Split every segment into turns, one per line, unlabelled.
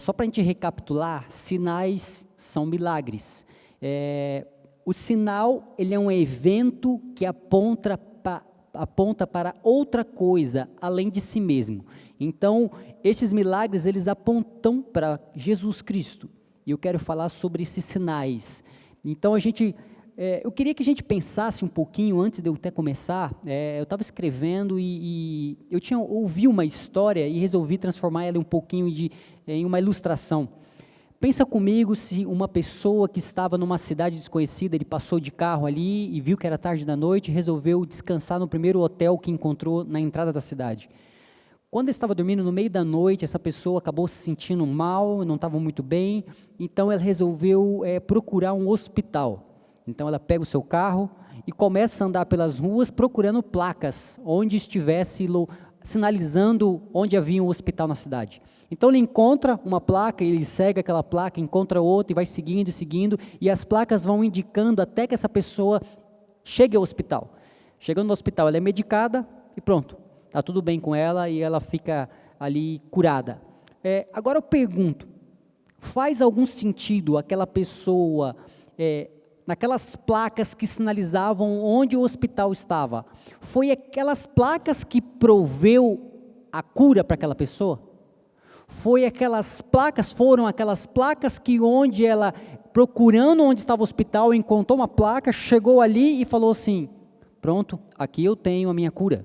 Só para a gente recapitular, sinais são milagres. O sinal, ele é um evento que aponta para outra coisa, além de si mesmo. Então, esses milagres, eles apontam para Jesus Cristo. E eu quero falar sobre esses sinais. Então, eu queria que a gente pensasse um pouquinho, antes de eu até começar, eu estava escrevendo e eu ouvi uma história e resolvi transformar ela um pouquinho em uma ilustração. Pensa comigo se uma pessoa que estava numa cidade desconhecida, ele passou de carro ali e viu que era tarde da noite e resolveu descansar no primeiro hotel que encontrou na entrada da cidade. Quando ele estava dormindo no meio da noite, essa pessoa acabou se sentindo mal, não estava muito bem, então ela resolveu procurar um hospital. Então ela pega o seu carro e começa a andar pelas ruas procurando placas, onde estivesse sinalizando onde havia um hospital na cidade. Então ele encontra uma placa, ele segue aquela placa, encontra outra e vai seguindo, e as placas vão indicando até que essa pessoa chegue ao hospital. Chegando no hospital, ela é medicada e pronto, está tudo bem com ela e ela fica ali curada. Agora eu pergunto, faz algum sentido aquela pessoa, naquelas placas que sinalizavam onde o hospital estava, foi aquelas placas que proveu a cura para aquela pessoa? Foram aquelas placas que onde ela, procurando onde estava o hospital, encontrou uma placa, chegou ali e falou assim, pronto, aqui eu tenho a minha cura.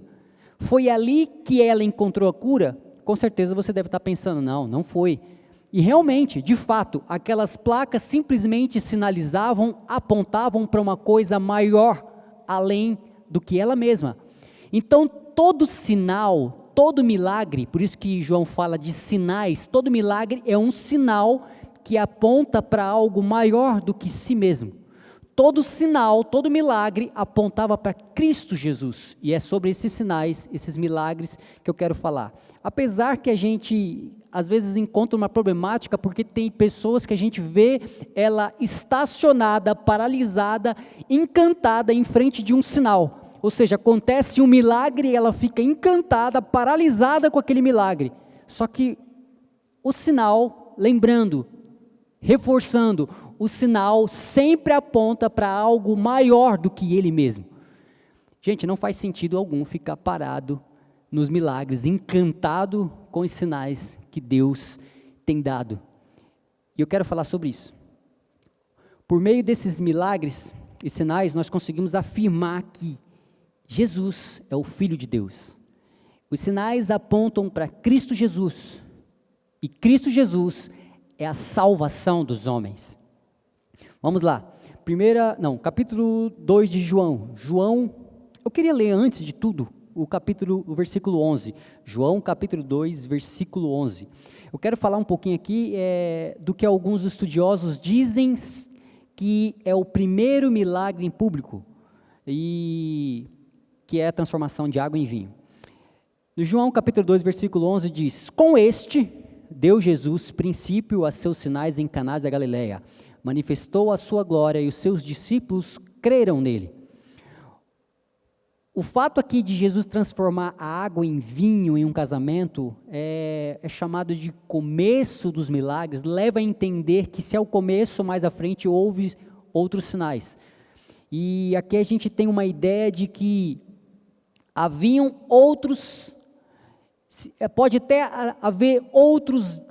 Foi ali que ela encontrou a cura? Com certeza você deve estar pensando, não foi. E realmente, de fato, aquelas placas simplesmente sinalizavam, apontavam para uma coisa maior, além do que ela mesma. Então, todo sinal, todo milagre, por isso que João fala de sinais, todo milagre é um sinal que aponta para algo maior do que si mesmo. Todo sinal, todo milagre apontava para Cristo Jesus. E é sobre esses sinais, esses milagres que eu quero falar. Apesar que a gente, às vezes, encontra uma problemática, porque tem pessoas que a gente vê ela estacionada, paralisada, encantada em frente de um sinal. Ou seja, acontece um milagre e ela fica encantada, paralisada com aquele milagre. Só que o sinal, lembrando, reforçando, o sinal sempre aponta para algo maior do que ele mesmo. Gente, não faz sentido algum ficar parado nos milagres, encantado com os sinais que Deus tem dado. E eu quero falar sobre isso. Por meio desses milagres e sinais, nós conseguimos afirmar que Jesus é o Filho de Deus. Os sinais apontam para Cristo Jesus, e Cristo Jesus é a salvação dos homens. Vamos lá, capítulo 2 de João, eu queria ler antes de tudo, o versículo 11, João capítulo 2, versículo 11, eu quero falar um pouquinho aqui do que alguns estudiosos dizem que é o primeiro milagre em público, e que é a transformação de água em vinho. No João capítulo 2, versículo 11 diz, com este, deu Jesus princípio a seus sinais em Caná da Galileia, manifestou a sua glória e os seus discípulos creram nele. O fato aqui de Jesus transformar a água em vinho em um casamento é chamado de começo dos milagres, leva a entender que se é o começo, mais à frente houve outros sinais. E aqui a gente tem uma ideia de que haviam outros, pode até haver outros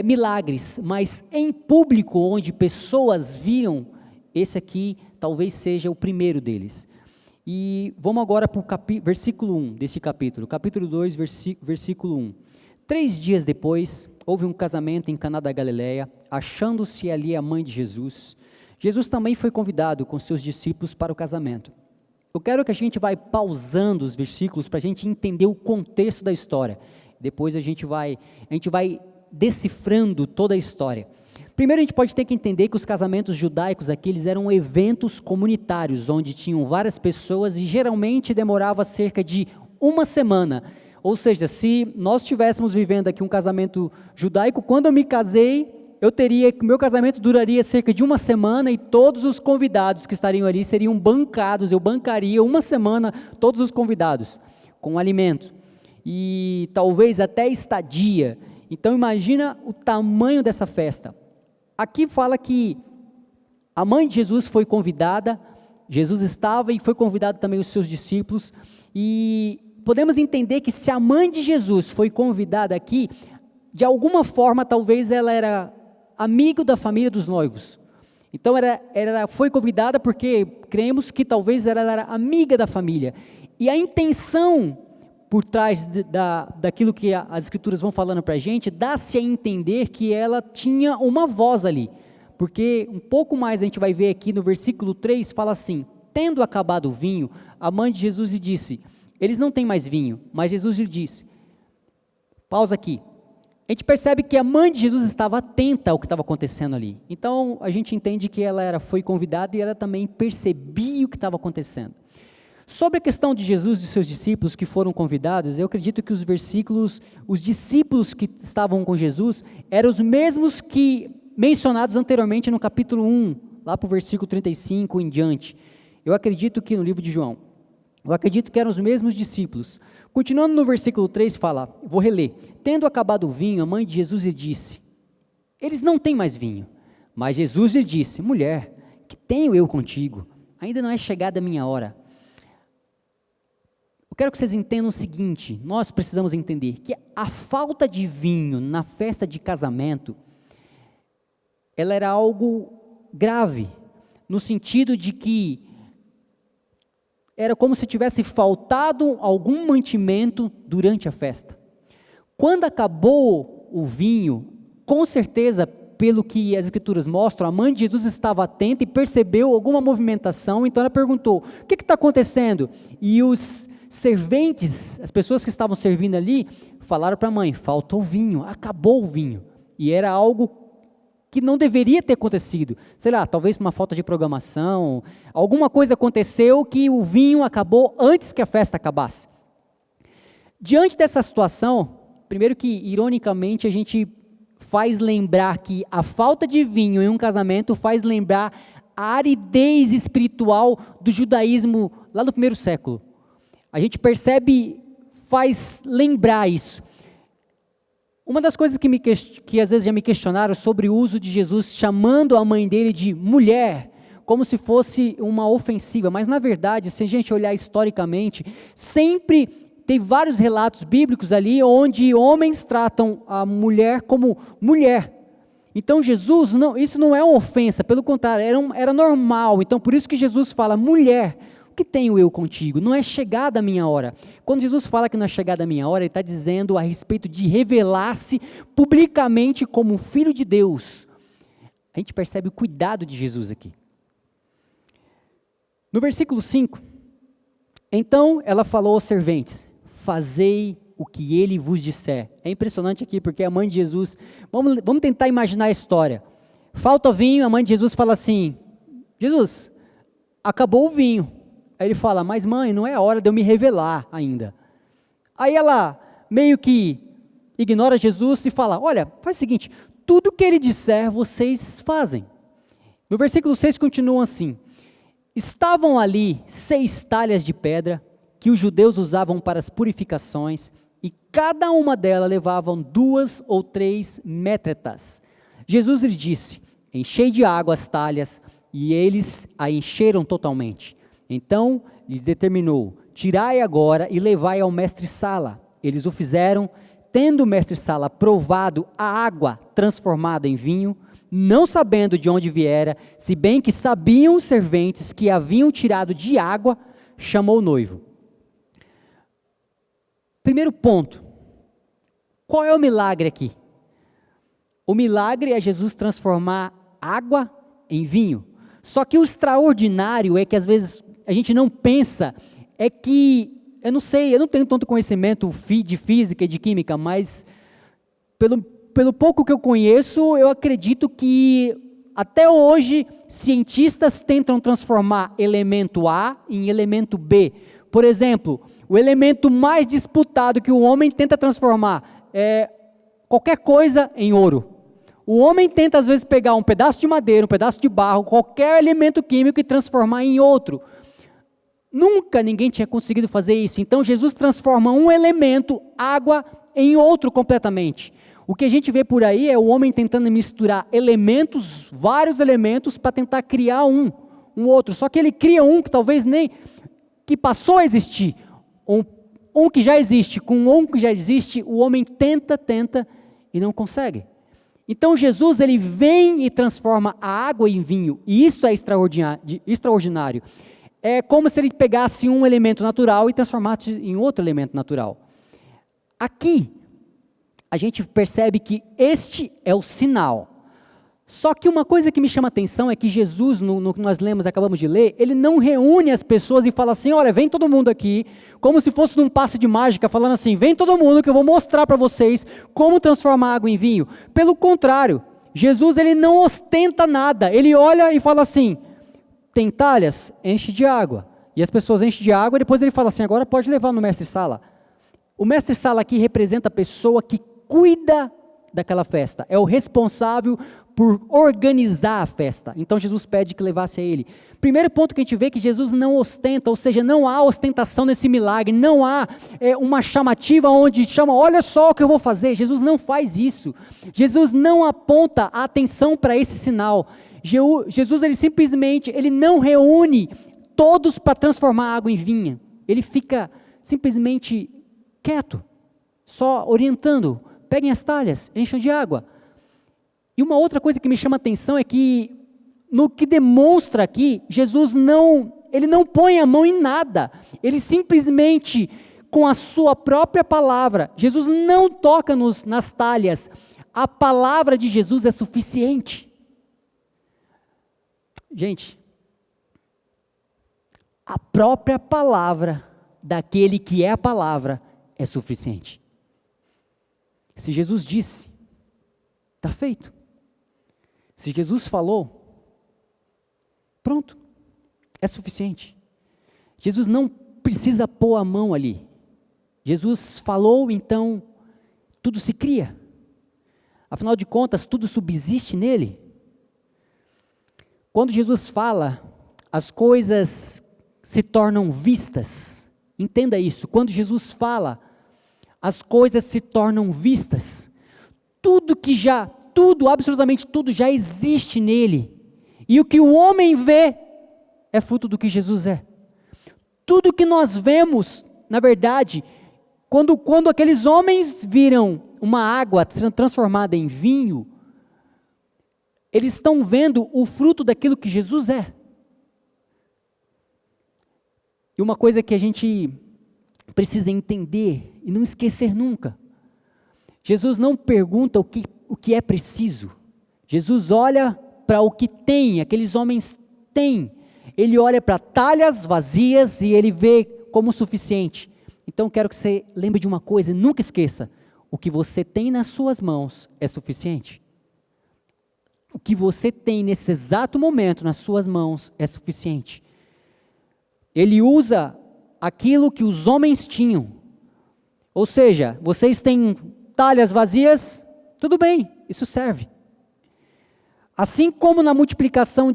milagres, mas em público, onde pessoas viram, esse aqui talvez seja o primeiro deles. E vamos agora para o versículo 1 deste capítulo 2, versículo 1. 3 dias depois, houve um casamento em Caná da Galileia, achando-se ali a mãe de Jesus. Jesus também foi convidado com seus discípulos para o casamento. Eu quero que a gente vai pausando os versículos para a gente entender o contexto da história. Depois a gente vai decifrando toda a história. Primeiro a gente pode ter que entender que os casamentos judaicos aqui, eles eram eventos comunitários, onde tinham várias pessoas e geralmente demorava cerca de uma semana. Ou seja, se nós estivéssemos vivendo aqui um casamento judaico, quando eu me casei, meu casamento duraria cerca de uma semana e todos os convidados que estariam ali seriam bancados, eu bancaria uma semana todos os convidados com alimento e talvez até estadia. Então imagina o tamanho dessa festa. Aqui fala que a mãe de Jesus foi convidada, Jesus estava e foi convidado também os seus discípulos, e podemos entender que se a mãe de Jesus foi convidada aqui, de alguma forma talvez ela era amigo da família dos noivos. Então ela foi convidada porque cremos que talvez ela era amiga da família. E a intenção por trás daquilo que as escrituras vão falando para a gente, dá-se a entender que ela tinha uma voz ali. Porque um pouco mais a gente vai ver aqui no versículo 3, fala assim: tendo acabado o vinho, a mãe de Jesus lhe disse, eles não têm mais vinho, mas Jesus lhe disse, pausa aqui, a gente percebe que a mãe de Jesus estava atenta ao que estava acontecendo ali, então a gente entende que ela foi convidada e ela também percebia o que estava acontecendo. Sobre a questão de Jesus e de seus discípulos que foram convidados, eu acredito que os versículos, os discípulos que estavam com Jesus, eram os mesmos que mencionados anteriormente no capítulo 1, lá para o versículo 35 em diante. Eu acredito que no livro de João, eu acredito que eram os mesmos discípulos. Continuando no versículo 3 fala, vou reler, tendo acabado o vinho, a mãe de Jesus lhe disse, eles não têm mais vinho, mas Jesus lhe disse, mulher, que tenho eu contigo? Ainda não é chegada a minha hora. Eu quero que vocês entendam o seguinte, nós precisamos entender que a falta de vinho na festa de casamento, ela era algo grave, no sentido de que era como se tivesse faltado algum mantimento durante a festa. Quando acabou o vinho, com certeza, pelo que as escrituras mostram, a mãe de Jesus estava atenta e percebeu alguma movimentação, então ela perguntou, o que está acontecendo? E os serventes, as pessoas que estavam servindo ali, falaram para a mãe, faltou vinho, acabou o vinho, e era algo que não deveria ter acontecido, sei lá, talvez por uma falta de programação, alguma coisa aconteceu que o vinho acabou antes que a festa acabasse. Diante dessa situação, primeiro que, ironicamente, a gente faz lembrar que a falta de vinho em um casamento faz lembrar a aridez espiritual do judaísmo lá no primeiro século. A gente percebe, faz lembrar isso. Uma das coisas que às vezes já me questionaram sobre o uso de Jesus chamando a mãe dele de mulher, como se fosse uma ofensiva, mas na verdade, se a gente olhar historicamente, sempre tem vários relatos bíblicos ali, onde homens tratam a mulher como mulher. Então Jesus, isso não é uma ofensa, pelo contrário, era normal, então por isso que Jesus fala, mulher, o que tenho eu contigo? Não é chegada a minha hora. Quando Jesus fala que não é chegada a minha hora, ele está dizendo a respeito de revelar-se publicamente como um filho de Deus. A gente percebe o cuidado de Jesus aqui. No versículo 5, então ela falou aos serventes, fazei o que ele vos disser. É impressionante aqui, porque a mãe de Jesus, vamos tentar imaginar a história. Falta vinho, a mãe de Jesus fala assim, Jesus, acabou o vinho. Aí ele fala, mas mãe, não é a hora de eu me revelar ainda. Aí ela meio que ignora Jesus e fala, olha, faz o seguinte, tudo que ele disser, vocês fazem. No versículo 6 continua assim, estavam ali 6 talhas de pedra, que os judeus usavam para as purificações, e cada uma delas levavam 2 ou 3 métretas. Jesus lhe disse, enchei de água as talhas, e eles a encheram totalmente. Então, lhes determinou, tirai agora e levai ao mestre-sala. Eles o fizeram, tendo o mestre-sala provado a água transformada em vinho, não sabendo de onde viera, se bem que sabiam os serventes que haviam tirado de água, chamou o noivo. Primeiro ponto, qual é o milagre aqui? O milagre é Jesus transformar água em vinho. Só que o extraordinário é que às vezes a gente não pensa, é que, eu não sei, eu não tenho tanto conhecimento de física e de química, mas pelo pouco que eu conheço, eu acredito que até hoje cientistas tentam transformar elemento A em elemento B. Por exemplo, o elemento mais disputado que o homem tenta transformar é qualquer coisa em ouro. O homem tenta às vezes pegar um pedaço de madeira, um pedaço de barro, qualquer elemento químico e transformar em outro. Nunca ninguém tinha conseguido fazer isso. Então Jesus transforma um elemento, água, em outro completamente. O que a gente vê por aí é o homem tentando misturar elementos, vários elementos, para tentar criar um outro. Só que ele cria um que talvez nem, que passou a existir. Um que já existe, com um que já existe, o homem tenta e não consegue. Então Jesus, ele vem e transforma a água em vinho, e isso é extraordinário. É como se ele pegasse um elemento natural e transformasse em outro elemento natural. Aqui, a gente percebe que este é o sinal. Só que uma coisa que me chama a atenção é que Jesus, no que nós lemos, acabamos de ler, ele não reúne as pessoas e fala assim, olha, vem todo mundo aqui, como se fosse num passe de mágica, falando assim, vem todo mundo que eu vou mostrar para vocês como transformar água em vinho. Pelo contrário, Jesus, ele não ostenta nada, ele olha e fala assim, tem talhas? Enche de água. E as pessoas enchem de água e depois ele fala assim, agora pode levar no mestre-sala. O mestre-sala aqui representa a pessoa que cuida daquela festa, é o responsável por organizar a festa. Então Jesus pede que levasse a ele. Primeiro ponto que a gente vê é que Jesus não ostenta, ou seja, não há ostentação nesse milagre, não há uma chamativa onde chama, olha só o que eu vou fazer. Jesus não faz isso. Jesus não aponta a atenção para esse sinal. Jesus, ele simplesmente, ele não reúne todos para transformar a água em vinho. Ele fica simplesmente quieto, só orientando, peguem as talhas, encham de água. E uma outra coisa que me chama a atenção é que, no que demonstra aqui, Jesus ele não põe a mão em nada, ele simplesmente, com a sua própria palavra, Jesus não toca nas talhas, a palavra de Jesus é suficiente. Gente, a própria palavra daquele que é a palavra é suficiente. Se Jesus disse, está feito. Se Jesus falou, pronto, é suficiente. Jesus não precisa pôr a mão ali. Jesus falou, então tudo se cria. Afinal de contas, tudo subsiste nele. Quando Jesus fala, as coisas se tornam vistas. Entenda isso. Quando Jesus fala, as coisas se tornam vistas. Tudo, absolutamente tudo já existe nele. E o que o homem vê é fruto do que Jesus é. Tudo que nós vemos, na verdade, quando aqueles homens viram uma água sendo transformada em vinho, eles estão vendo o fruto daquilo que Jesus é. E uma coisa que a gente precisa entender e não esquecer nunca, Jesus não pergunta o que é preciso. Jesus olha para o que tem, aqueles homens têm. Ele olha para talhas vazias e ele vê como suficiente. Então quero que você lembre de uma coisa e nunca esqueça, o que você tem nas suas mãos é suficiente. O que você tem nesse exato momento nas suas mãos é suficiente. Ele usa aquilo que os homens tinham. Ou seja, vocês têm talhas vazias, tudo bem, isso serve. Assim como na multiplicação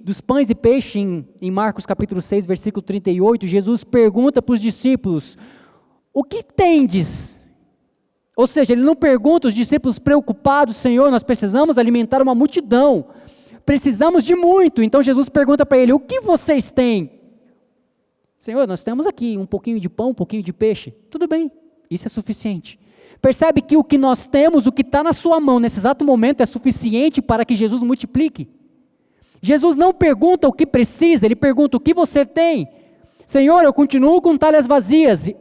dos pães e peixes, em Marcos capítulo 6, versículo 38, Jesus pergunta para os discípulos, o que tendes? Ou seja, ele não pergunta, os discípulos preocupados, Senhor, nós precisamos alimentar uma multidão, precisamos de muito. Então Jesus pergunta para ele, o que vocês têm? Senhor, nós temos aqui um pouquinho de pão, um pouquinho de peixe, tudo bem, isso é suficiente. Percebe que o que nós temos, o que está na sua mão nesse exato momento é suficiente para que Jesus multiplique. Jesus não pergunta o que precisa, ele pergunta o que você tem. Senhor, eu continuo com talhas vazias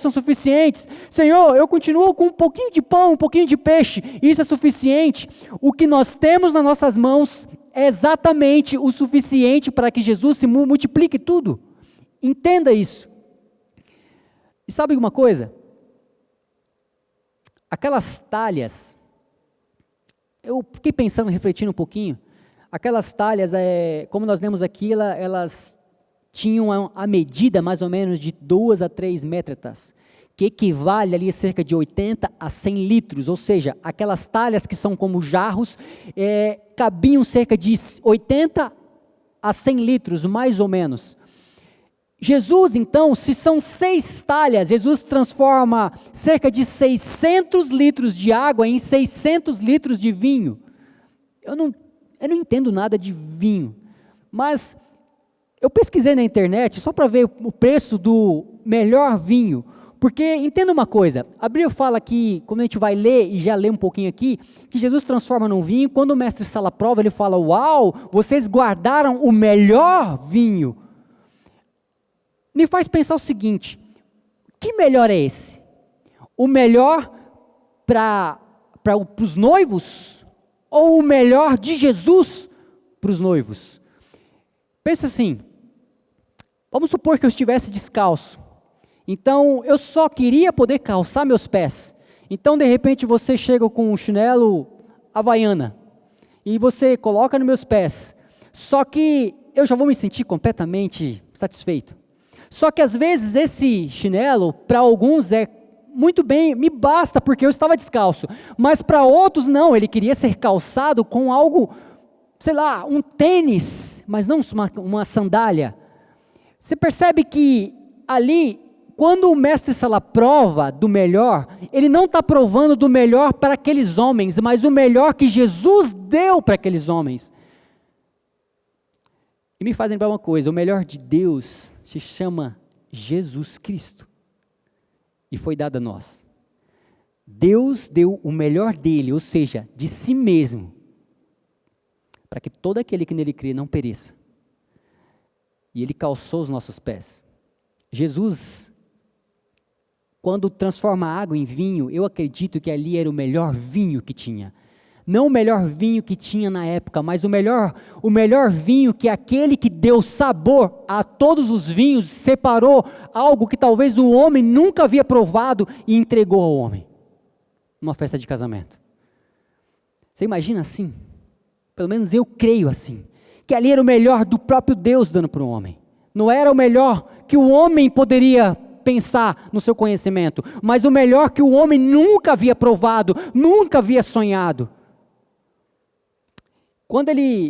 são suficientes. Senhor, eu continuo com um pouquinho de pão, um pouquinho de peixe, isso é suficiente. O que nós temos nas nossas mãos é exatamente o suficiente para que Jesus se multiplique tudo. Entenda isso. E sabe uma coisa? Aquelas talhas, eu fiquei pensando, refletindo um pouquinho, aquelas talhas, como nós lemos aqui, elas tinham a medida mais ou menos de 2 a 3 métritas, que equivale ali a cerca de 80 a 100 litros, ou seja, aquelas talhas que são como jarros, cabiam cerca de 80 a 100 litros, mais ou menos. Jesus, então, se são 6 talhas, Jesus transforma cerca de 600 litros de água em 600 litros de vinho. Eu não entendo nada de vinho, mas eu pesquisei na internet só para ver o preço do melhor vinho, porque entenda uma coisa, a Bíblia fala que, quando a gente vai ler, e já lê um pouquinho aqui, que Jesus transforma num vinho, quando o mestre Sala prova, ele fala, uau, vocês guardaram o melhor vinho. Me faz pensar o seguinte, que melhor é esse? O melhor para os noivos? Ou o melhor de Jesus para os noivos? Pensa assim, vamos supor que eu estivesse descalço, então eu só queria poder calçar meus pés, então de repente você chega com um chinelo havaiana, e você coloca nos meus pés, só que eu já vou me sentir completamente satisfeito. Só que às vezes esse chinelo, para alguns é muito bem, me basta porque eu estava descalço, mas para outros não, ele queria ser calçado com algo, sei lá, um tênis, mas não uma sandália. Você percebe que ali, quando o mestre Sala prova do melhor, ele não está provando do melhor para aqueles homens, mas o melhor que Jesus deu para aqueles homens. E me faz lembrar uma coisa, o melhor de Deus se chama Jesus Cristo, e foi dado a nós. Deus deu o melhor dele, ou seja, de si mesmo, para que todo aquele que nele crê não pereça. E ele calçou os nossos pés. Jesus, quando transforma a água em vinho, eu acredito que ali era o melhor vinho que tinha. Não o melhor vinho que tinha na época, mas o melhor vinho que aquele que deu sabor a todos os vinhos, separou algo que talvez o homem nunca havia provado e entregou ao homem. Numa festa de casamento. Você imagina assim? Pelo menos eu creio assim. Que ali era o melhor do próprio Deus dando para o homem. Não era o melhor que o homem poderia pensar no seu conhecimento, mas o melhor que o homem nunca havia provado, nunca havia sonhado.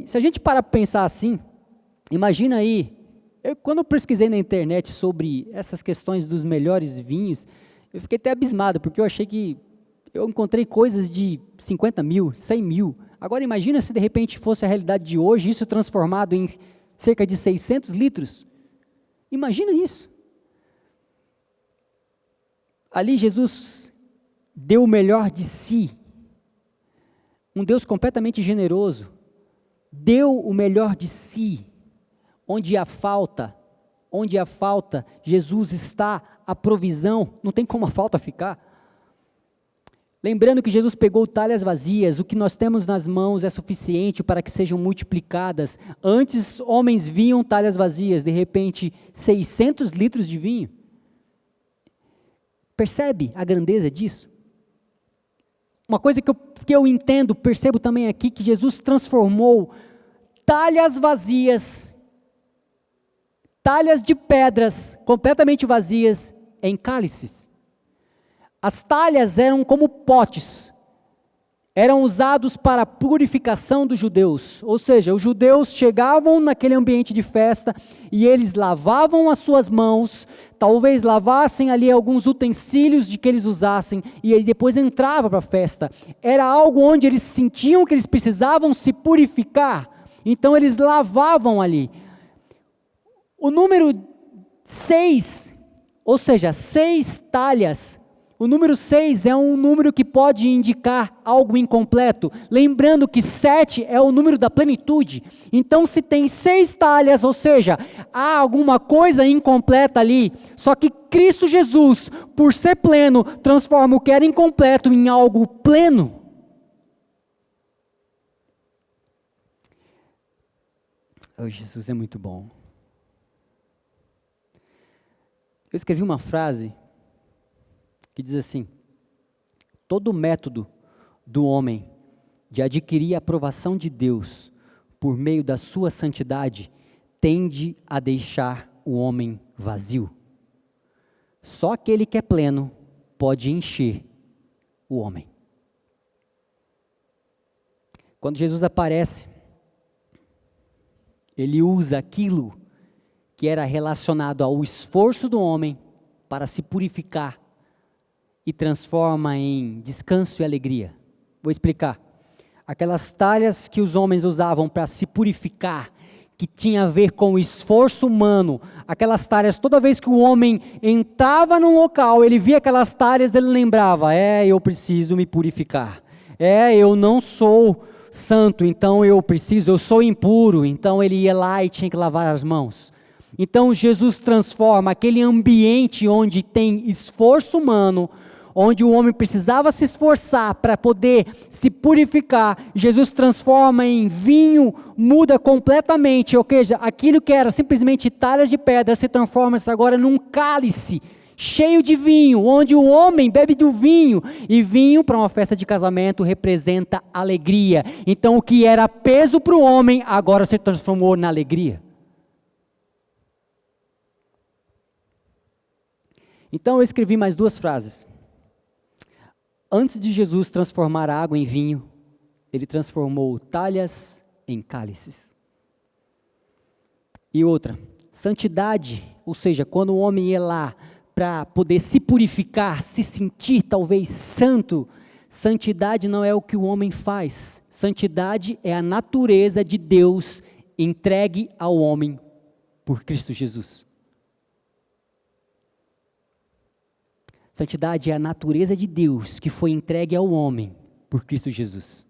Se a gente parar para pensar assim, imagina aí, quando eu pesquisei na internet sobre essas questões dos melhores vinhos, eu fiquei até abismado, porque eu achei que eu encontrei coisas de 50 mil, 100 mil. Agora imagina se de repente fosse a realidade de hoje, isso transformado em cerca de 600 litros. Imagina isso. Ali Jesus deu o melhor de si. Um Deus completamente generoso. Deu o melhor de si. Onde há falta, Jesus está, a provisão, não tem como a falta ficar. Lembrando que Jesus pegou talhas vazias, o que nós temos nas mãos é suficiente para que sejam multiplicadas. Antes, homens vinham talhas vazias, de repente, 600 litros de vinho. Percebe a grandeza disso? Uma coisa que eu entendo, percebo também aqui, que Jesus transformou talhas vazias, talhas de pedras completamente vazias, em cálices. As talhas eram como potes, eram usados para a purificação dos judeus, ou seja, os judeus chegavam naquele ambiente de festa e eles lavavam as suas mãos, talvez lavassem ali alguns utensílios de que eles usassem e aí depois entrava para a festa. Era algo onde eles sentiam que eles precisavam se purificar, então eles lavavam ali. O número 6, ou seja, 6 talhas, o número 6 é um número que pode indicar algo incompleto, lembrando que 7 é o número da plenitude, então se tem 6 talhas, ou seja, há alguma coisa incompleta ali, só que Cristo Jesus, por ser pleno, transforma o que era incompleto em algo pleno. Oh, Jesus é muito bom. Eu escrevi uma frase que diz assim: todo método do homem de adquirir a aprovação de Deus por meio da sua santidade tende a deixar o homem vazio. Só aquele que é pleno pode encher o homem. Quando Jesus aparece, ele usa aquilo que era relacionado ao esforço do homem para se purificar e transforma em descanso e alegria. Vou explicar. Aquelas talhas que os homens usavam para se purificar, que tinha a ver com o esforço humano, aquelas talhas, toda vez que o homem entrava num local, ele via aquelas talhas, ele lembrava, eu preciso me purificar, eu não sou santo, então eu sou impuro, então ele ia lá e tinha que lavar as mãos. Então Jesus transforma aquele ambiente onde tem esforço humano, onde o homem precisava se esforçar para poder se purificar, Jesus transforma em vinho, muda completamente, ou seja, aquilo que era simplesmente talhas de pedra, se transforma agora num cálice, cheio de vinho, onde o homem bebe do vinho, e vinho para uma festa de casamento representa alegria, então o que era peso para o homem, agora se transformou na alegria. Então eu escrevi mais 2 frases. Antes de Jesus transformar a água em vinho, ele transformou talhas em cálices. E outra, santidade, ou seja, quando o homem ia lá para poder se purificar, se sentir talvez santo, santidade não é o que o homem faz, santidade é a natureza de Deus entregue ao homem por Cristo Jesus. Santidade é a natureza de Deus que foi entregue ao homem por Cristo Jesus.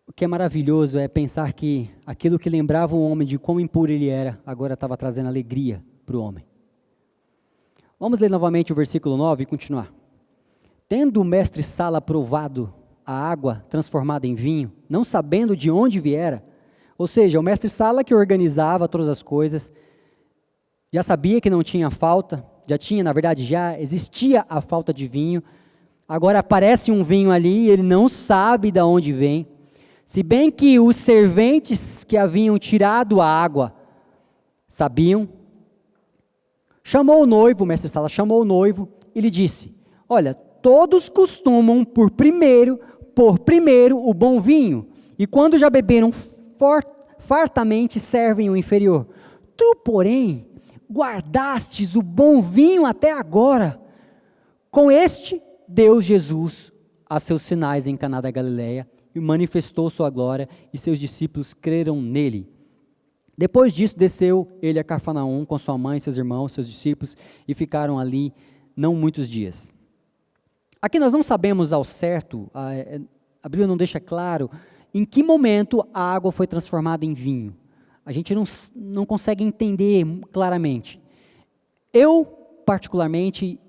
O que é maravilhoso é pensar que aquilo que lembrava o homem de quão impuro ele era, agora estava trazendo alegria para o homem. Vamos ler novamente o versículo 9 e continuar. Tendo o mestre Sala provado a água transformada em vinho, não sabendo de onde viera, ou seja, o mestre Sala que organizava todas as coisas, já sabia que não tinha falta, já existia a falta de vinho, agora aparece um vinho ali, ele não sabe de onde vem, se bem que os serventes que haviam tirado a água, sabiam, o mestre Sala chamou o noivo, e lhe disse, olha, todos costumam pôr primeiro o bom vinho, e quando já beberam fartamente, servem o inferior, tu, porém, guardastes o bom vinho até agora. Com este, deu Jesus a seus sinais em Caná da Galileia, e manifestou sua glória, e seus discípulos creram nele. Depois disso, desceu ele a Cafarnaum com sua mãe, seus irmãos, seus discípulos, e ficaram ali não muitos dias. Aqui nós não sabemos ao certo, a Bíblia não deixa claro, em que momento a água foi transformada em vinho. A gente não consegue entender claramente. Eu, particularmente,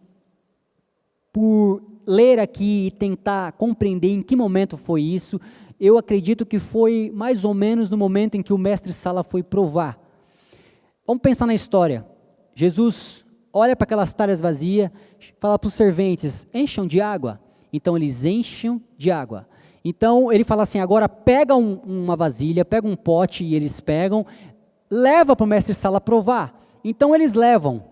por ler aqui e tentar compreender em que momento foi isso, eu acredito que foi mais ou menos no momento em que o mestre Sala foi provar. Vamos pensar na história. Jesus olha para aquelas talhas vazias, fala para os serventes, encham de água. Então eles enchem de água. Então ele fala assim, agora pega uma vasilha, pega um pote, e eles pegam, leva para o mestre Sala provar. Então eles levam.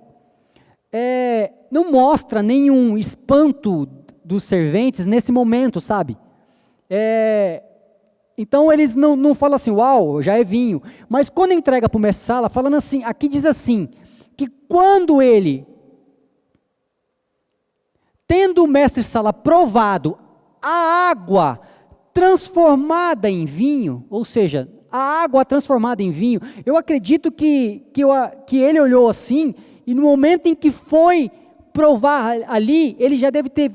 Não mostra nenhum espanto dos serventes nesse momento, sabe? Então eles não falam assim, uau, já é vinho. Mas quando entrega para o mestre Sala, falando assim, aqui diz assim, que quando ele, tendo o mestre Sala provado a água transformada em vinho, ou seja, a água transformada em vinho, eu acredito que ele olhou assim, e no momento em que foi provar ali, ele já deve ter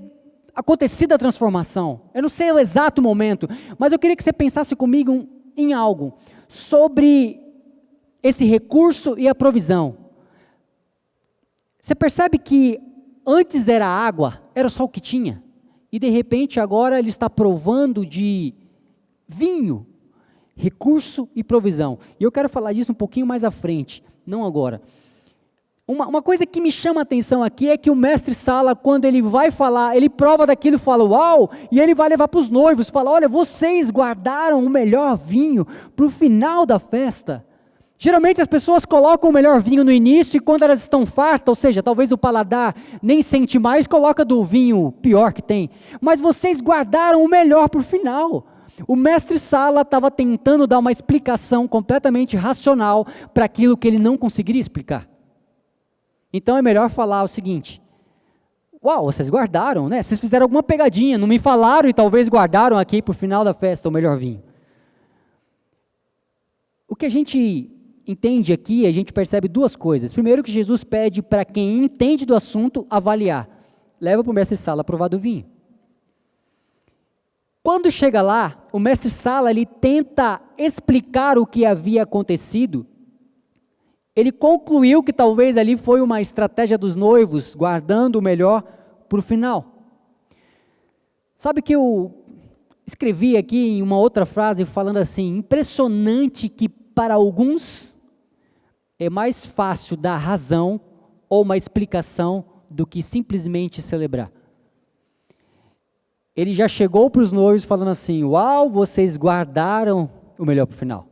acontecido a transformação. Eu não sei o exato momento, mas eu queria que você pensasse comigo em algo, sobre esse recurso e a provisão. Você percebe que antes era água, era só o que tinha, e de repente agora ele está provando de vinho, recurso e provisão. E eu quero falar disso um pouquinho mais à frente, não agora. Uma coisa que me chama a atenção aqui é que o mestre Sala, quando ele vai falar, ele prova daquilo, fala uau, e ele vai levar para os noivos, fala, olha, vocês guardaram o melhor vinho para o final da festa. Geralmente as pessoas colocam o melhor vinho no início, e quando elas estão fartas, ou seja, talvez o paladar nem sente mais, coloca do vinho pior que tem. Mas vocês guardaram o melhor para o final. O mestre-sala estava tentando dar uma explicação completamente racional para aquilo que ele não conseguiria explicar. Então é melhor falar o seguinte: uau, vocês guardaram, né? Vocês fizeram alguma pegadinha, não me falaram e talvez guardaram aqui para o final da festa o melhor vinho. O que a gente entende aqui, a gente percebe duas coisas. Primeiro, que Jesus pede para quem entende do assunto avaliar. Leva para o mestre-sala provar do vinho. Quando chega lá, o mestre-sala ele tenta explicar o que havia acontecido. Ele concluiu que talvez ali foi uma estratégia dos noivos, guardando o melhor para o final. Sabe que eu escrevi aqui em uma outra frase falando assim: impressionante que para alguns é mais fácil dar razão ou uma explicação do que simplesmente celebrar. Ele já chegou para os noivos falando assim: uau, vocês guardaram o melhor para o final.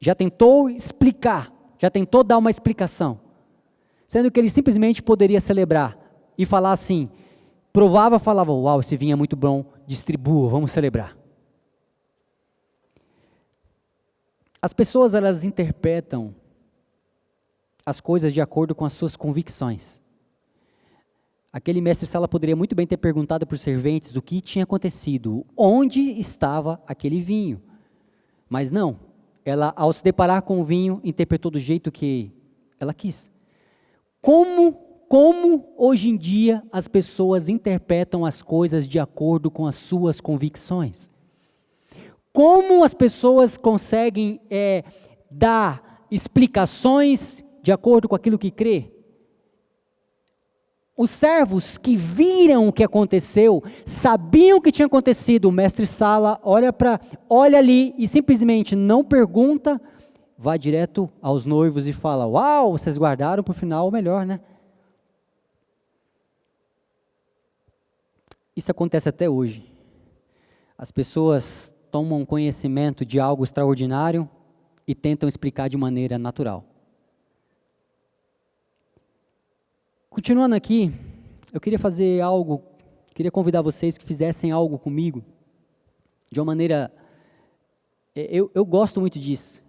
Já tentou explicar, já tentou dar uma explicação, sendo que ele simplesmente poderia celebrar e falar assim, falava, uau, esse vinho é muito bom, distribua, vamos celebrar. As pessoas, elas interpretam as coisas de acordo com as suas convicções. Aquele mestre-sala poderia muito bem ter perguntado para os serventes o que tinha acontecido, onde estava aquele vinho. Mas não, ela, ao se deparar com o vinho, interpretou do jeito que ela quis. Como hoje em dia as pessoas interpretam as coisas de acordo com as suas convicções? Como as pessoas conseguem dar explicações de acordo com aquilo que crê? Os servos que viram o que aconteceu, sabiam o que tinha acontecido, o mestre-sala olha ali e simplesmente não pergunta, vai direto aos noivos e fala: uau, vocês guardaram para o final o melhor, né? Isso acontece até hoje. As pessoas tomam conhecimento de algo extraordinário e tentam explicar de maneira natural. Continuando aqui, eu queria fazer algo, queria convidar vocês que fizessem algo comigo, de uma maneira, eu gosto muito disso,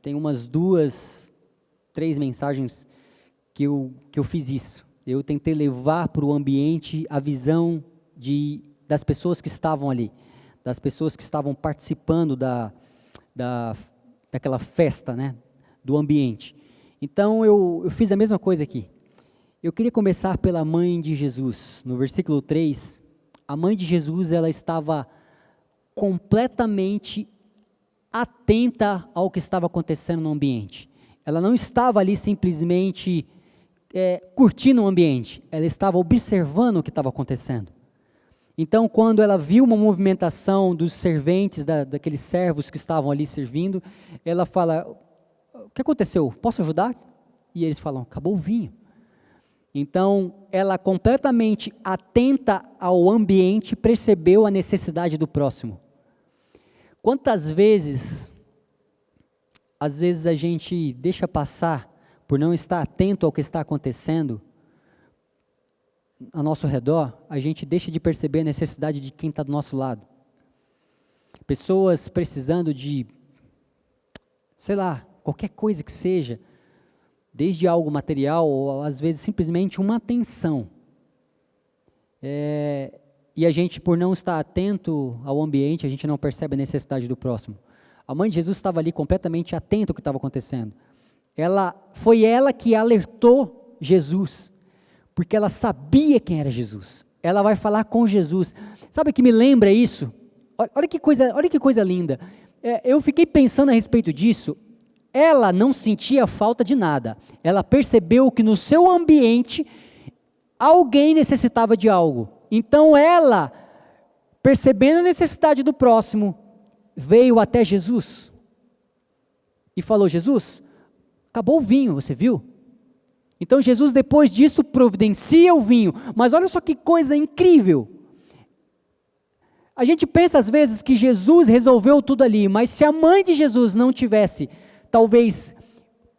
tem umas 2, 3 mensagens que eu fiz isso. Eu tentei levar para o ambiente a visão das pessoas que estavam ali, das pessoas que estavam participando daquela festa, né, do ambiente. Então eu fiz a mesma coisa aqui. Eu queria começar pela mãe de Jesus. No versículo 3, a mãe de Jesus, ela estava completamente atenta ao que estava acontecendo no ambiente. Ela não estava ali simplesmente curtindo o ambiente, ela estava observando o que estava acontecendo. Então, quando ela viu uma movimentação dos serventes, daqueles servos que estavam ali servindo, ela fala: o que aconteceu? Posso ajudar? E eles falam: acabou o vinho. Então, ela completamente atenta ao ambiente, percebeu a necessidade do próximo. Quantas vezes, às vezes a gente deixa passar, por não estar atento ao que está acontecendo ao nosso redor, a gente deixa de perceber a necessidade de quem está do nosso lado. Pessoas precisando de, sei lá, qualquer coisa que seja, desde algo material, ou às vezes simplesmente uma atenção. E a gente, por não estar atento ao ambiente, a gente não percebe a necessidade do próximo. A mãe de Jesus estava ali completamente atenta ao que estava acontecendo. Foi ela que alertou Jesus, porque ela sabia quem era Jesus. Ela vai falar com Jesus. Sabe o que me lembra isso? Olha que coisa linda. Eu fiquei pensando a respeito disso. Ela não sentia falta de nada. Ela percebeu que no seu ambiente alguém necessitava de algo. Então ela, percebendo a necessidade do próximo, veio até Jesus e falou: Jesus, acabou o vinho, você viu? Então Jesus, depois disso, providencia o vinho. Mas olha só que coisa incrível. A gente pensa às vezes que Jesus resolveu tudo ali, mas se a mãe de Jesus não tivesse talvez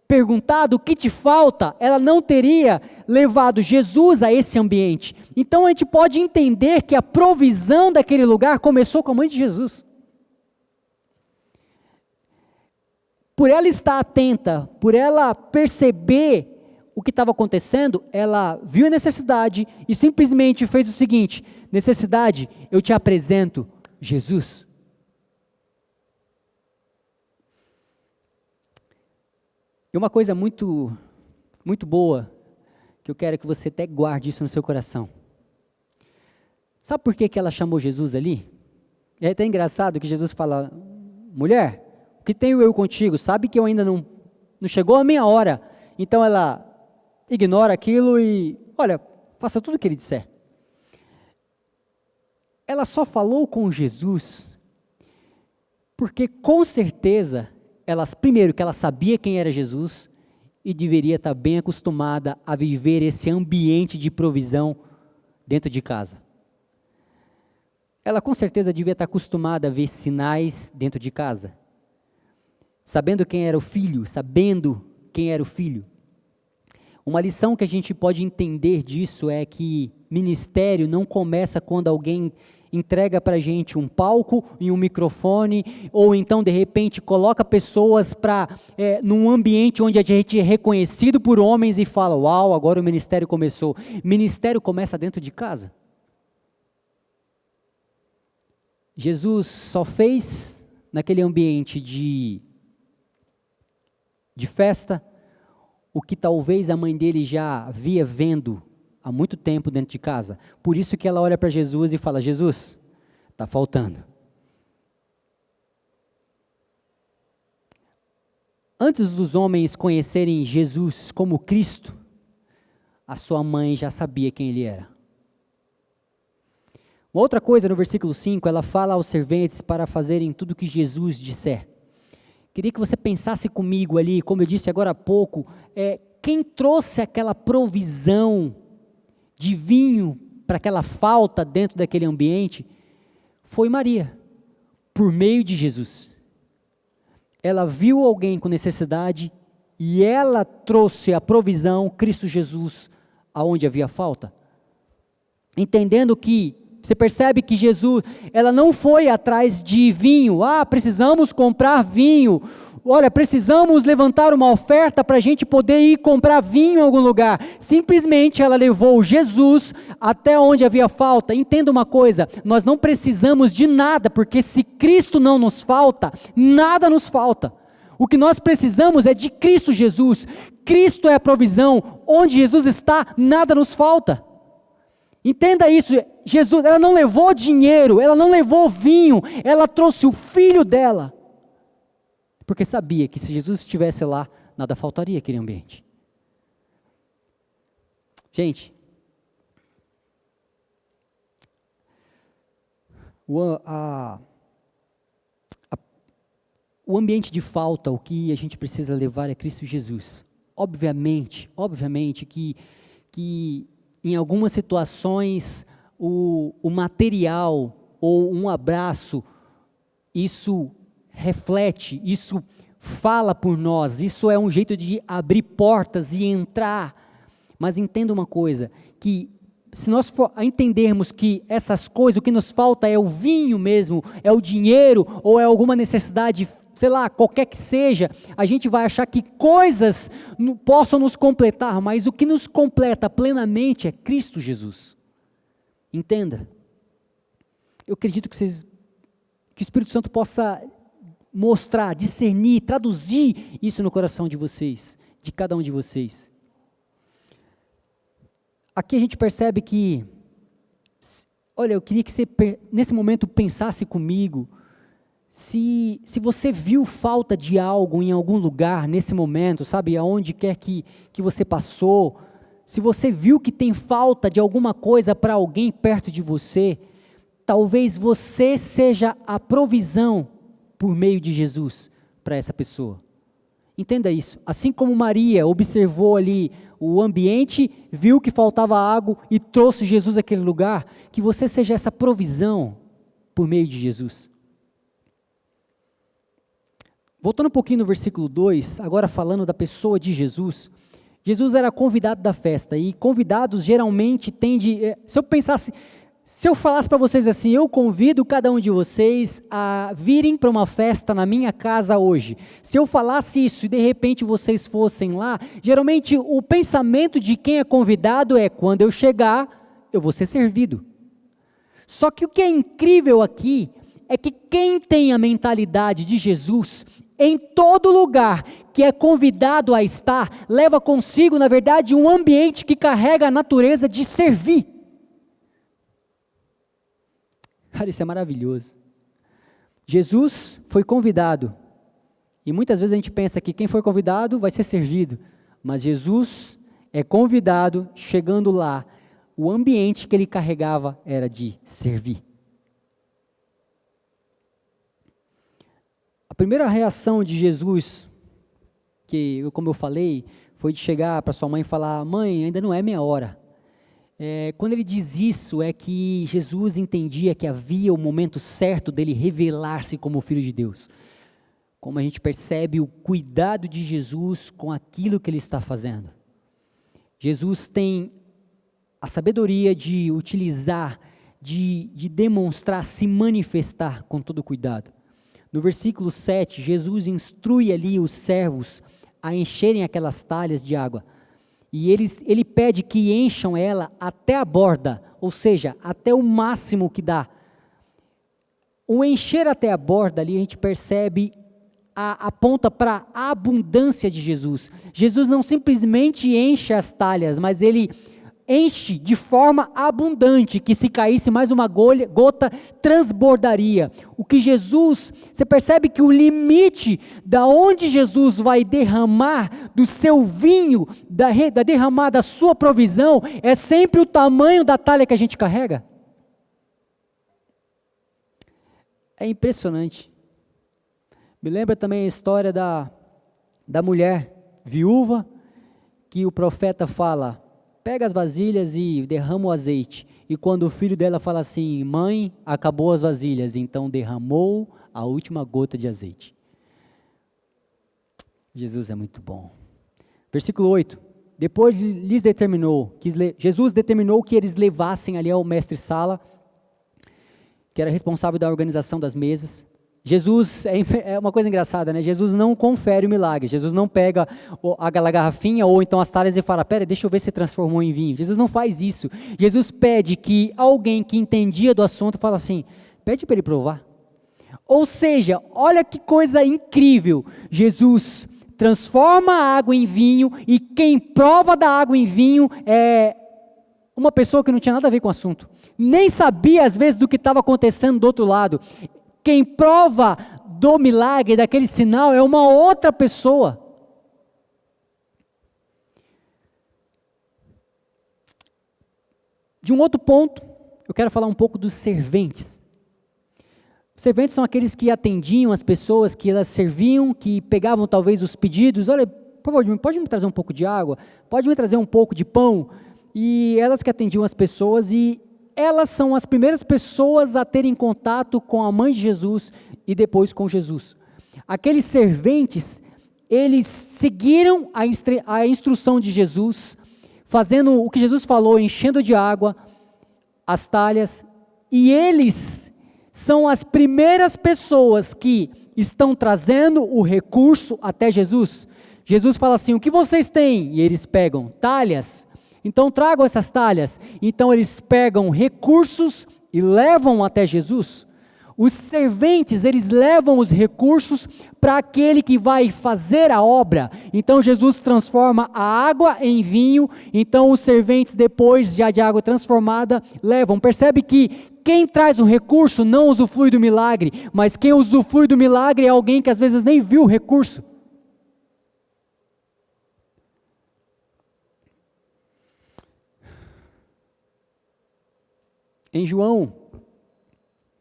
perguntado o que te falta, ela não teria levado Jesus a esse ambiente. Então a gente pode entender que a provisão daquele lugar começou com a mãe de Jesus. Por ela estar atenta, por ela perceber o que estava acontecendo, ela viu a necessidade e simplesmente fez o seguinte: necessidade, eu te apresento Jesus. E uma coisa muito boa, que eu quero que você até guarde isso no seu coração. Sabe por que ela chamou Jesus ali? É até engraçado que Jesus fala: mulher, o que tenho eu contigo? Sabe que eu ainda não chegou a minha hora. Então ela ignora aquilo e, olha, faça tudo o que ele disser. Ela só falou com Jesus porque com certeza, primeiro que ela sabia quem era Jesus e deveria estar bem acostumada a viver esse ambiente de provisão dentro de casa. Ela com certeza devia estar acostumada a ver sinais dentro de casa, sabendo quem era o filho. Uma lição que a gente pode entender disso é que ministério não começa quando alguém entrega para a gente um palco e um microfone, ou então de repente coloca pessoas num ambiente onde a gente é reconhecido por homens e fala: uau, agora o ministério começou. Ministério começa dentro de casa. Jesus só fez naquele ambiente de festa o que talvez a mãe dele já havia vendo há muito tempo dentro de casa. Por isso que ela olha para Jesus e fala: Jesus, está faltando. Antes dos homens conhecerem Jesus como Cristo, a sua mãe já sabia quem ele era. Uma outra coisa, no versículo 5, ela fala aos serventes para fazerem tudo o que Jesus disser. Queria que você pensasse comigo ali, como eu disse agora há pouco, quem trouxe aquela provisão de vinho para aquela falta dentro daquele ambiente foi Maria, por meio de Jesus. Ela viu alguém com necessidade e ela trouxe a provisão, Cristo Jesus, aonde havia falta. Entendendo que, você percebe que Jesus, ela não foi atrás de vinho. Precisamos comprar vinho. Olha, precisamos levantar uma oferta para a gente poder ir comprar vinho em algum lugar. Simplesmente ela levou Jesus até onde havia falta. Entenda uma coisa, nós não precisamos de nada, porque se Cristo não nos falta, nada nos falta. O que nós precisamos é de Cristo Jesus. Cristo é a provisão. Onde Jesus está, nada nos falta. Entenda isso, Jesus, ela não levou dinheiro, ela não levou vinho, ela trouxe o filho dela. Porque sabia que se Jesus estivesse lá, nada faltaria aquele ambiente. Gente, o ambiente de falta, o que a gente precisa levar é Cristo Jesus. Obviamente que em algumas situações o material ou um abraço, isso reflete, isso fala por nós, isso é um jeito de abrir portas e entrar. Mas entenda uma coisa, que se nós entendermos que essas coisas, o que nos falta é o vinho mesmo, é o dinheiro, ou é alguma necessidade, sei lá, qualquer que seja, a gente vai achar que coisas possam nos completar, mas o que nos completa plenamente é Cristo Jesus. Entenda. Eu acredito que o Espírito Santo possa mostrar, discernir, traduzir isso no coração de vocês, de cada um de vocês. Aqui a gente percebe que, olha, eu queria que você nesse momento pensasse comigo, se você viu falta de algo em algum lugar nesse momento, sabe, aonde quer que você passou, se você viu que tem falta de alguma coisa para alguém perto de você, talvez você seja a provisão por meio de Jesus para essa pessoa. Entenda isso. Assim como Maria observou ali o ambiente, viu que faltava água e trouxe Jesus àquele lugar, que você seja essa provisão por meio de Jesus. Voltando um pouquinho no versículo 2, agora falando da pessoa de Jesus. Jesus era convidado da festa, e convidados geralmente tende, se eu falasse para vocês assim, eu convido cada um de vocês a virem para uma festa na minha casa hoje. Se eu falasse isso e de repente vocês fossem lá, geralmente o pensamento de quem é convidado é, quando eu chegar, eu vou ser servido. Só que o que é incrível aqui, é que quem tem a mentalidade de Jesus, em todo lugar que é convidado a estar, leva consigo, na verdade, um ambiente que carrega a natureza de servir. Cara, isso é maravilhoso. Jesus foi convidado, e muitas vezes a gente pensa que quem foi convidado vai ser servido, mas Jesus é convidado, chegando lá, o ambiente que ele carregava era de servir. A primeira reação de Jesus, como eu falei, foi de chegar para sua mãe e falar: mãe, ainda não é minha hora. Quando ele diz isso, é que Jesus entendia que havia o momento certo dele revelar-se como Filho de Deus. Como a gente percebe o cuidado de Jesus com aquilo que ele está fazendo. Jesus tem a sabedoria de utilizar, de demonstrar, se manifestar com todo cuidado. No versículo 7, Jesus instrui ali os servos a encherem aquelas talhas de água. E ele pede que encham ela até a borda, ou seja, até o máximo que dá. O encher até a borda ali, a gente percebe, aponta para a abundância de Jesus. Jesus não simplesmente enche as talhas, mas ele enche de forma abundante, que se caísse mais uma gota, transbordaria. O que Jesus, você percebe que o limite da onde Jesus vai derramar do seu vinho, derramar da sua provisão, é sempre o tamanho da talha que a gente carrega? É impressionante. Me lembra também a história da mulher viúva, que o profeta fala: pega as vasilhas e derrama o azeite. E quando o filho dela fala assim: mãe, acabou as vasilhas, então derramou a última gota de azeite. Jesus é muito bom. Versículo 8. Depois Jesus determinou que eles levassem ali ao mestre-sala, que era responsável da organização das mesas. Jesus, é uma coisa engraçada, né? Jesus não confere o milagre. Jesus não pega aquela garrafinha ou então as talhas e fala: pera, deixa eu ver se transformou em vinho. Jesus não faz isso. Jesus pede que alguém que entendia do assunto fala assim: pede para ele provar. Ou seja, olha que coisa incrível. Jesus transforma a água em vinho, e quem prova da água em vinho é uma pessoa que não tinha nada a ver com o assunto. Nem sabia às vezes do que estava acontecendo do outro lado. Quem prova do milagre, daquele sinal, é uma outra pessoa. De um outro ponto, eu quero falar um pouco dos serventes. Os serventes são aqueles que atendiam as pessoas, que elas serviam, que pegavam talvez os pedidos. Olha, por favor, pode me trazer um pouco de água? Pode me trazer um pouco de pão? E elas que atendiam as pessoas, e elas são as primeiras pessoas a terem contato com a mãe de Jesus e depois com Jesus. Aqueles serventes, eles seguiram a instrução de Jesus, fazendo o que Jesus falou, enchendo de água as talhas, e eles são as primeiras pessoas que estão trazendo o recurso até Jesus. Jesus fala assim: o que vocês têm? E eles pegam talhas. Então tragam essas talhas. Então eles pegam recursos e levam até Jesus. Os serventes, eles levam os recursos para aquele que vai fazer a obra. Então Jesus transforma a água em vinho. Então os serventes, depois já de água transformada, levam. Percebe que quem traz o recurso não usufrui do milagre, mas quem usufrui do milagre é alguém que às vezes nem viu o recurso. Em João,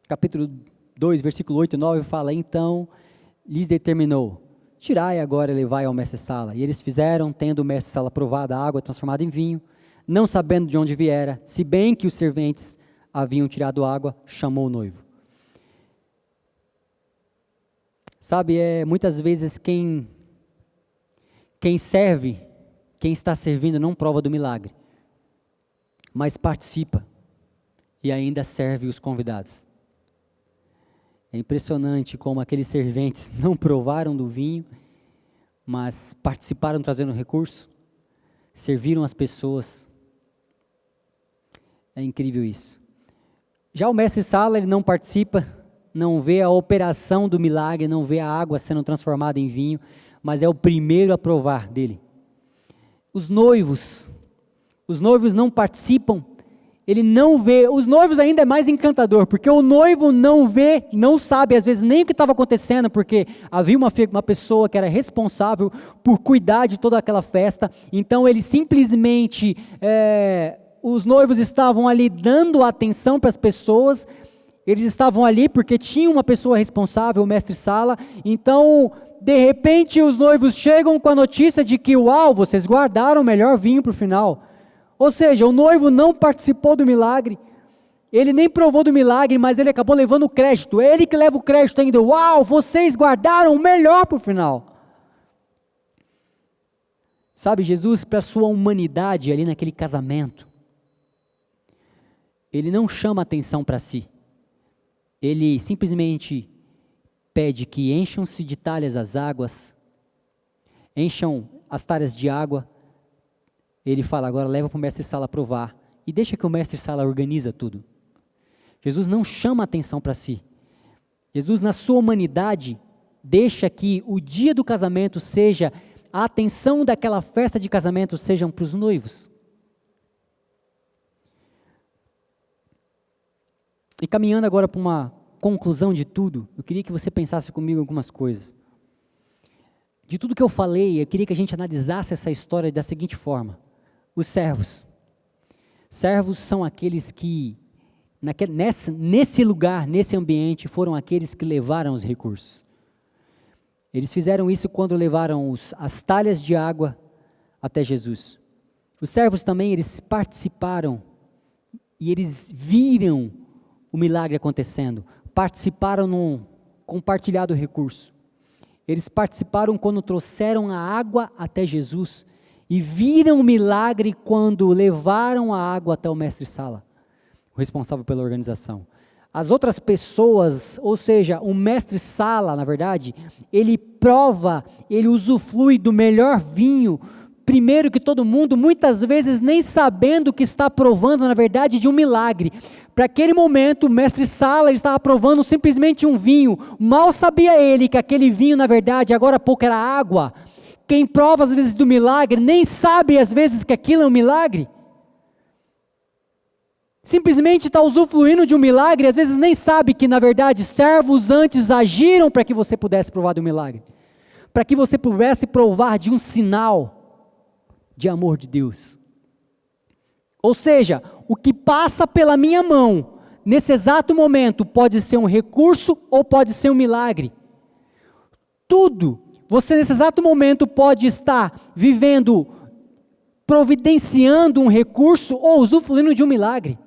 capítulo 2, versículo 8 e 9, fala: então lhes determinou: tirai agora e levai ao mestre-sala. E eles fizeram, tendo o mestre-sala provado a água transformada em vinho, não sabendo de onde viera, se bem que os serventes haviam tirado água, chamou o noivo. Sabe, muitas vezes quem serve, quem está servindo não prova do milagre, mas participa e ainda serve os convidados. É impressionante como aqueles serventes não provaram do vinho, mas participaram trazendo recurso, serviram as pessoas. É incrível isso. Já o mestre-sala, ele não participa, não vê a operação do milagre, não vê a água sendo transformada em vinho, mas é o primeiro a provar dele. Os noivos não participam, ele não vê. Os noivos ainda é mais encantador, porque o noivo não vê, não sabe às vezes nem o que estava acontecendo, porque havia uma pessoa que era responsável por cuidar de toda aquela festa. Então ele simplesmente, os noivos estavam ali dando atenção para as pessoas, eles estavam ali porque tinha uma pessoa responsável, o mestre-sala. Então, de repente, os noivos chegam com a notícia de que, uau, vocês guardaram o melhor vinho para o final. Ou seja, o noivo não participou do milagre, ele nem provou do milagre, mas ele acabou levando o crédito, é ele que leva o crédito ainda. Uau, vocês guardaram o melhor para o final. Sabe, Jesus, para a sua humanidade ali naquele casamento, ele não chama atenção para si, ele simplesmente pede que encham-se de talhas as águas, encham as talhas de água. Ele fala, agora leva para o mestre-sala provar, e deixa que o mestre-sala organiza tudo. Jesus não chama atenção para si. Jesus, na sua humanidade, deixa que o dia do casamento seja, a atenção daquela festa de casamento sejam para os noivos. E caminhando agora para uma conclusão de tudo, eu queria que você pensasse comigo em algumas coisas. De tudo que eu falei, eu queria que a gente analisasse essa história da seguinte forma. Os servos. Servos são aqueles que, nesse lugar, nesse ambiente, foram aqueles que levaram os recursos. Eles fizeram isso quando levaram as talhas de água até Jesus. Os servos também, eles participaram e eles viram o milagre acontecendo. Participaram no compartilhado recurso. Eles participaram quando trouxeram a água até Jesus e viram o milagre quando levaram a água até o mestre-sala, o responsável pela organização. As outras pessoas, ou seja, o mestre-sala, na verdade, ele prova, ele usufrui do melhor vinho, primeiro que todo mundo, muitas vezes nem sabendo que está provando, na verdade, de um milagre. Para aquele momento, o mestre-sala estava provando simplesmente um vinho. Mal sabia ele que aquele vinho, na verdade, agora há pouco era água. Quem prova às vezes do milagre, nem sabe às vezes que aquilo é um milagre. Simplesmente está usufruindo de um milagre, às vezes nem sabe que na verdade servos antes agiram para que você pudesse provar do milagre. Para que você pudesse provar de um sinal de amor de Deus. Ou seja, o que passa pela minha mão, nesse exato momento, pode ser um recurso ou pode ser um milagre. Tudo. Você nesse exato momento pode estar vivendo, providenciando um recurso ou usufruindo de um milagre.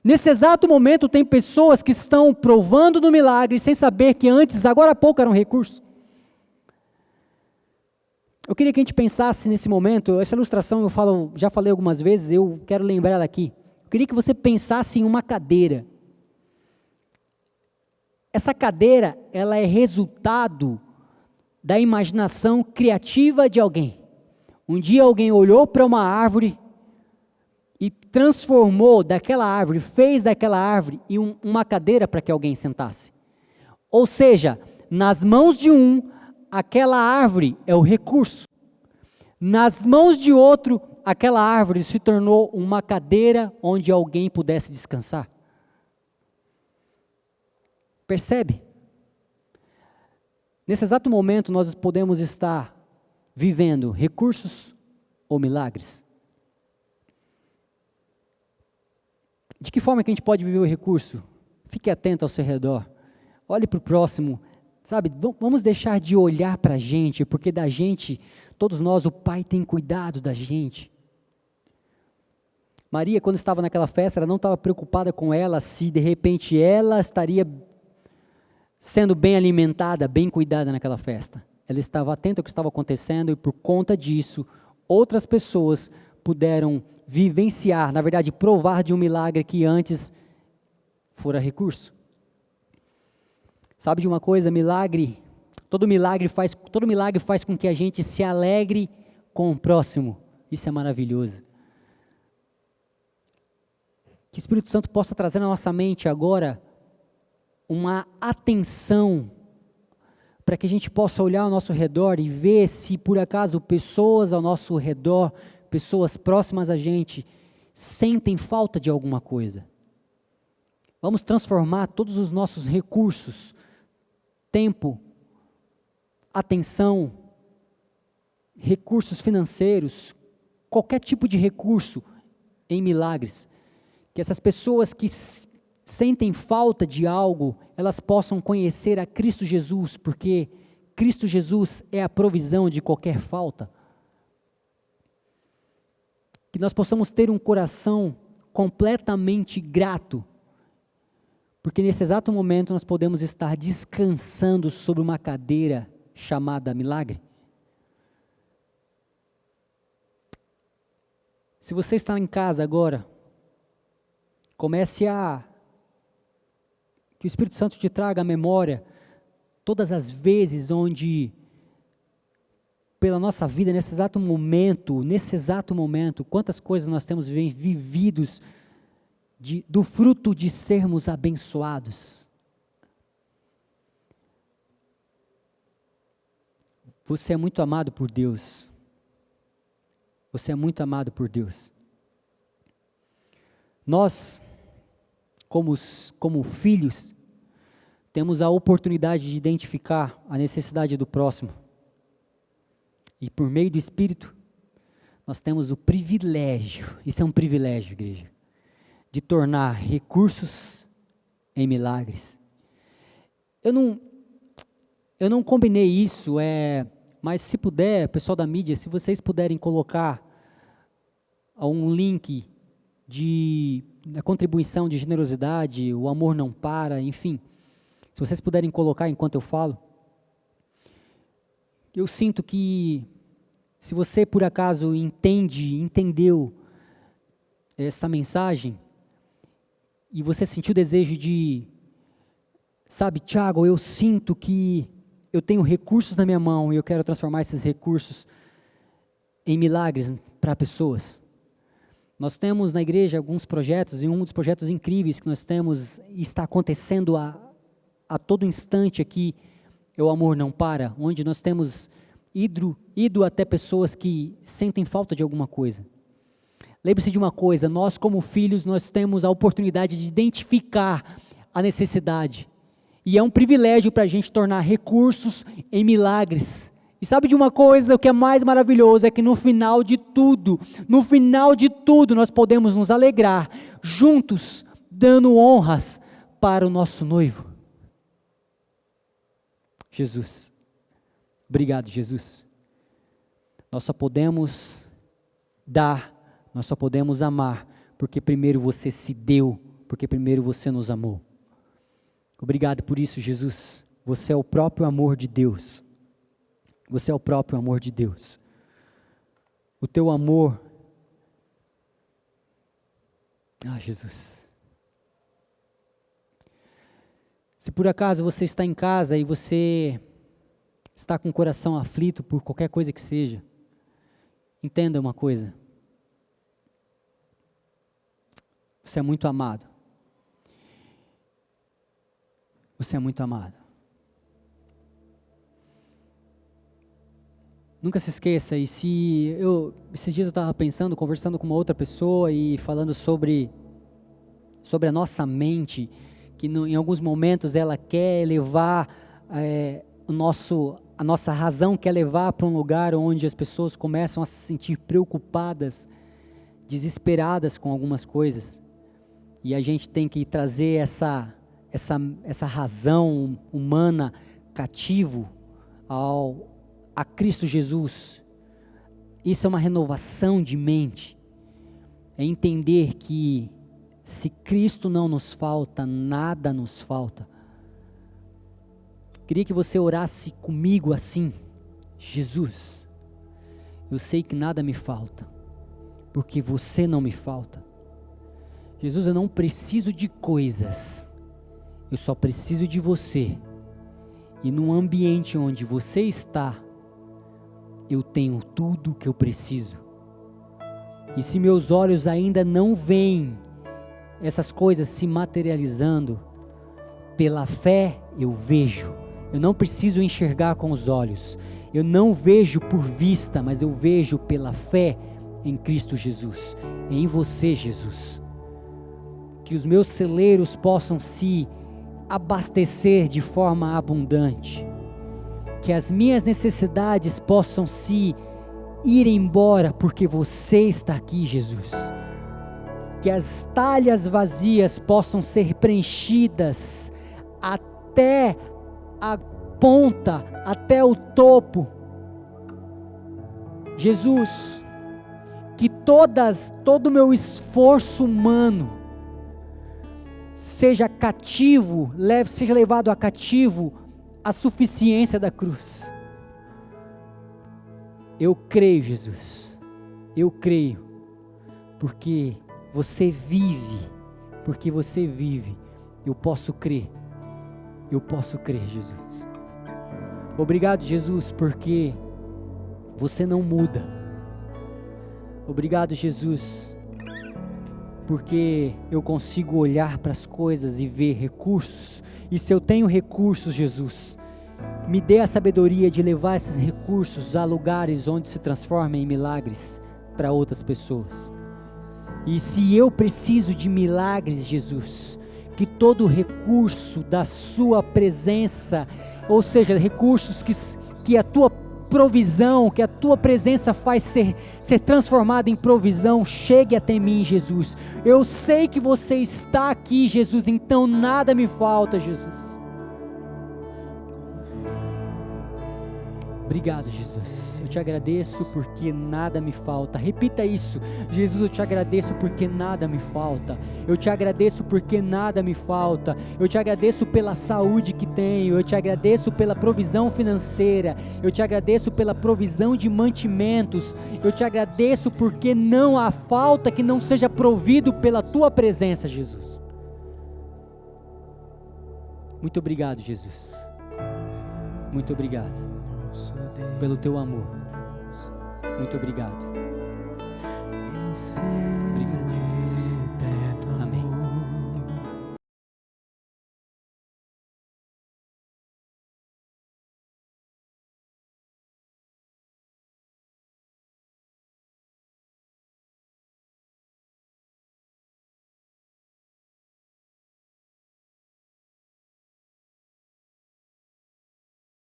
Nesse exato momento tem pessoas que estão provando do milagre sem saber que antes, agora há pouco, era um recurso. Eu queria que a gente pensasse nesse momento, essa ilustração já falei algumas vezes, eu quero lembrar ela aqui. Eu queria que você pensasse em uma cadeira. Essa cadeira, ela é resultado da imaginação criativa de alguém. Um dia alguém olhou para uma árvore e transformou daquela árvore, fez daquela árvore uma cadeira para que alguém sentasse. Ou seja, nas mãos de um, aquela árvore é o recurso. Nas mãos de outro, aquela árvore se tornou uma cadeira onde alguém pudesse descansar. Percebe? Nesse exato momento, nós podemos estar vivendo recursos ou milagres. De que forma que a gente pode viver o recurso? Fique atento ao seu redor. Olhe para o próximo. Sabe, vamos deixar de olhar para a gente, porque da gente, todos nós, o Pai tem cuidado da gente. Maria, quando estava naquela festa, ela não estava preocupada com ela, se de repente ela estaria sendo bem alimentada, bem cuidada naquela festa. Ela estava atenta ao que estava acontecendo e por conta disso, outras pessoas puderam vivenciar, na verdade, provar de um milagre que antes fora recurso. Sabe de uma coisa? Todo milagre faz com que a gente se alegre com o próximo. Isso é maravilhoso. Que o Espírito Santo possa trazer na nossa mente agora uma atenção para que a gente possa olhar ao nosso redor e ver se por acaso pessoas ao nosso redor, pessoas próximas a gente, sentem falta de alguma coisa. Vamos transformar todos os nossos recursos, tempo, atenção, recursos financeiros, qualquer tipo de recurso em milagres. Que essas pessoas que sentem falta de algo, elas possam conhecer a Cristo Jesus, porque Cristo Jesus é a provisão de qualquer falta. Que nós possamos ter um coração completamente grato, porque nesse exato momento nós podemos estar descansando sobre uma cadeira chamada milagre. Se você está em casa agora, que o Espírito Santo te traga à memória todas as vezes onde, pela nossa vida, nesse exato momento, quantas coisas nós temos vividos do fruto de sermos abençoados. Você é muito amado por Deus. Você é muito amado por Deus. Nós, como filhos, temos a oportunidade de identificar a necessidade do próximo. E por meio do Espírito, nós temos o privilégio, isso é um privilégio, igreja, de tornar recursos em milagres. Eu não combinei isso, mas se puder, pessoal da mídia, se vocês puderem colocar um link da contribuição de generosidade, o amor não para, enfim, se vocês puderem colocar enquanto eu falo, eu sinto que se você por acaso entendeu essa mensagem, e você sentiu o desejo sabe, Tiago, eu sinto que eu tenho recursos na minha mão e eu quero transformar esses recursos em milagres para pessoas. Nós temos na igreja alguns projetos, e um dos projetos incríveis que nós temos, e está acontecendo a todo instante aqui, é o Amor Não Para, onde nós temos ido até pessoas que sentem falta de alguma coisa. Lembre-se de uma coisa, nós como filhos, nós temos a oportunidade de identificar a necessidade, e é um privilégio para a gente tornar recursos em milagres. E sabe de uma coisa, o que é mais maravilhoso é que no final de tudo, nós podemos nos alegrar juntos, dando honras para o nosso noivo. Jesus. Obrigado, Jesus. Nós só podemos dar, nós só podemos amar, porque primeiro você se deu, porque primeiro você nos amou. Obrigado por isso, Jesus. Você é o próprio amor de Deus. Você é o próprio amor de Deus. O teu amor. Jesus. Se por acaso você está em casa e você está com o coração aflito por qualquer coisa que seja, entenda uma coisa. Você é muito amado. Você é muito amado. Nunca se esqueça, esses dias eu estava pensando, conversando com uma outra pessoa e falando sobre a nossa mente, que em alguns momentos ela quer levar a nossa razão quer levar para um lugar onde as pessoas começam a se sentir preocupadas, desesperadas com algumas coisas, e a gente tem que trazer essa razão humana cativo a Cristo Jesus. Isso é uma renovação de mente, é entender que se Cristo não nos falta, nada nos falta. Queria que você orasse comigo assim: Jesus, eu sei que nada me falta, porque você não me falta. Jesus, eu não preciso de coisas, eu só preciso de você. E no ambiente onde você está, eu tenho tudo o que eu preciso. E se meus olhos ainda não veem essas coisas se materializando, pela fé eu vejo. Eu não preciso enxergar com os olhos. Eu não vejo por vista, mas eu vejo pela fé em Cristo Jesus, em você, Jesus. Que os meus celeiros possam se abastecer de forma abundante. Que as minhas necessidades possam se ir embora, porque você está aqui, Jesus. Que as talhas vazias possam ser preenchidas até a ponta, até o topo. Jesus, que todo o meu esforço humano seja cativo, seja levado a cativo a suficiência da cruz. Eu creio, Jesus, eu creio, porque você vive, eu posso crer, Jesus. Obrigado, Jesus, porque você não muda. Obrigado, Jesus, porque eu consigo olhar para as coisas e ver recursos. E se eu tenho recursos, Jesus, me dê a sabedoria de levar esses recursos a lugares onde se transformem em milagres para outras pessoas. E se eu preciso de milagres, Jesus, que todo recurso da sua presença, ou seja, recursos que a tua provisão, que a tua presença faz ser transformada em provisão, chegue até mim, Jesus. Eu sei que você está aqui, Jesus, então nada me falta, Jesus. Obrigado, Jesus. Eu te agradeço porque nada me falta. Repita isso: Jesus, eu te agradeço porque nada me falta. Eu te agradeço porque nada me falta. Eu te agradeço pela saúde que tenho. Eu te agradeço pela provisão financeira. Eu te agradeço pela provisão de mantimentos. Eu te agradeço porque não há falta que não seja provido pela tua presença, Jesus. Muito obrigado, Jesus. Muito obrigado pelo teu amor. Muito obrigado.